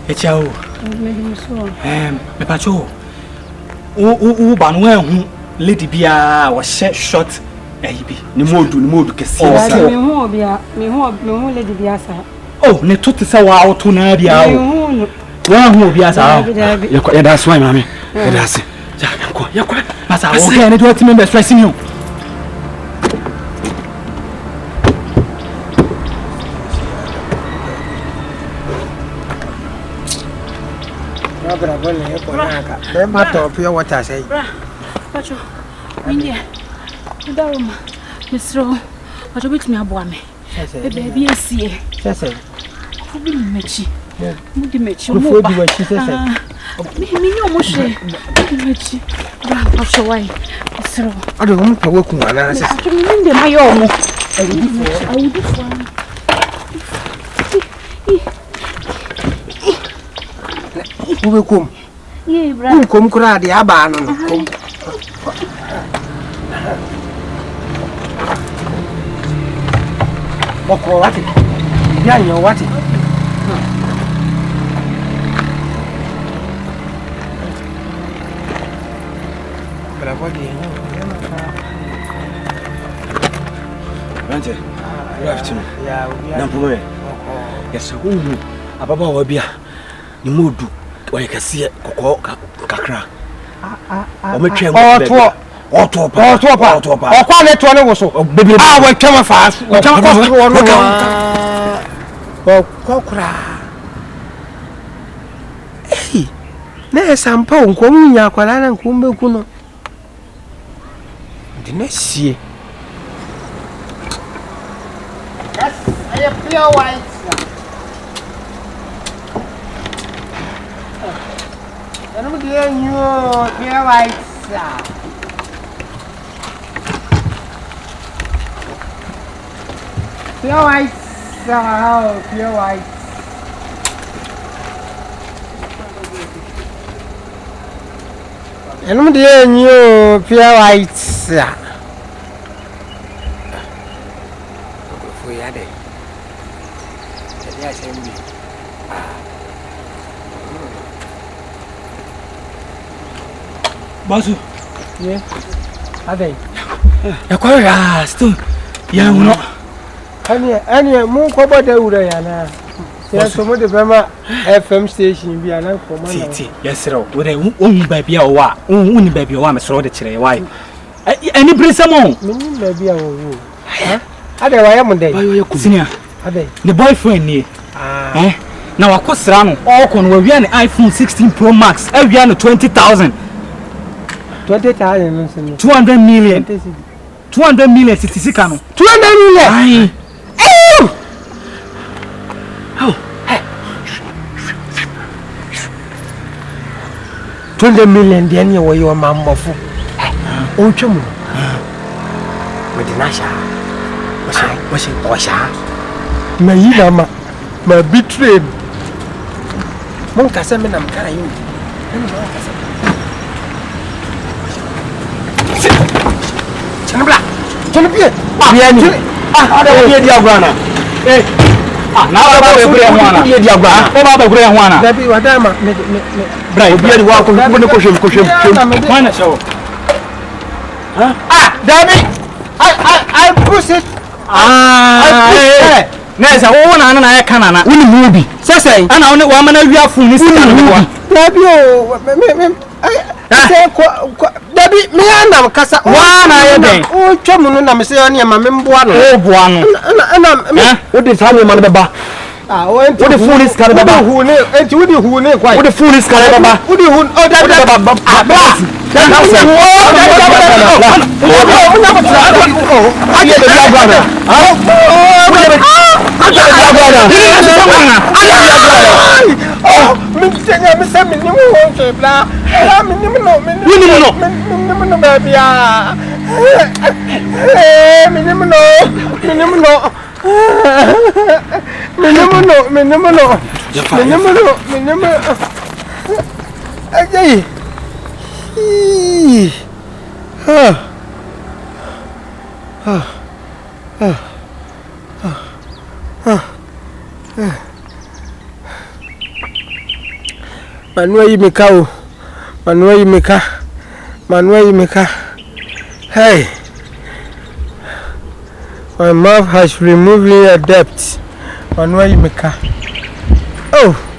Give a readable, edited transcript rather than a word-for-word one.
Echao. Me pacho. Banwe hu lady bia was short ehibi. Ni modu kesi. Me hu lady bia sa. Oh, ne to te sa wa auto na bia o. Wa hu bia sa. Ya that's why mama. Ya that's. Ya kwa. Masa o ke ne do ti member stressing you. Bravo, le ponaka. Be mato pure water say. Pacho. India. Daruma. Misro. Pacho bit me aboa me. E baby esie. Sese. Obi mechi. Mudi mechi mo ba. Obi mechi sese. Mi nyo mo hwe. Mudi mechi. Bra pacho wai. Misro. Ado mo pa waku ana sese. Pacho mi ndem ayo mo. Awudi fo. Ube kum. Ye bra. Kum kura de aba no kum. Boko wati. Ya nyo wati. Bravo de nyo. Rante. Good afternoon. Yeah, Nampume. Yes, ababa wa bia. Ni modu oye kase kokko kakra o metwe oto pa okwa ne to ne wo so bebre wa twema fa o twema ko no kokra eh na sampa nkom nya akwala na nkom beku no de na sie yes I am pure white. I'm getting you pure white. Pure white. Pure white. I'm getting you pure white. For your day. Yes, Basu. Yeah. Ade. Ya kwa ya still ya uno. Ani mu ko boda wura ya na. Se so mo de bema FM station bi ana ko ma na. Ti yes ro. We dey ohun ba bia o wa. Ohun ba bia o wa me so de kire why. Ani brisamo. Min ba bia o wo. Ha? Ade wa ya mo dey. Senior. Ade. The boyfriend ni. Na wakosra no. Okon wa wia ne iPhone 16 Pro Max. E wia no 20,000. 20,000 no se 200 million. 200 million sitisika no. 200 million. Ai. Oh. 200 million de ne wo yo mambofo. O twemu. We di na sha. Wo sha. Ma yi na ma betray. Mon kasa me na mkara yi. Eni ma kasa. Chanabla. Biani. Ada wo dia guana. Na ba be gure hwana. Dia guana. Ba be gure hwana. Dabi wadama me bra obiani wa ko ko shem. Hwana shawo. Dabi. I push it. Nesa wo na ya kanana. Woni mubi. Sesai. Ana woni wa mana wi afu ni sita no. Dabi o say Dabi me anam kasa wa na ye den o twemu no na me say oni ma me mboa no o boa no na wo de sa ma no beba o enti wo de phone is kare beba hu ne enti wo de hu ne kwai wo de phone is kare beba wo de hu o da beba Manuel Yimika. Manuel Yimika. Manuel Yimika. Hey. My mouth has removed a debt. Manuel Yimika. Oh.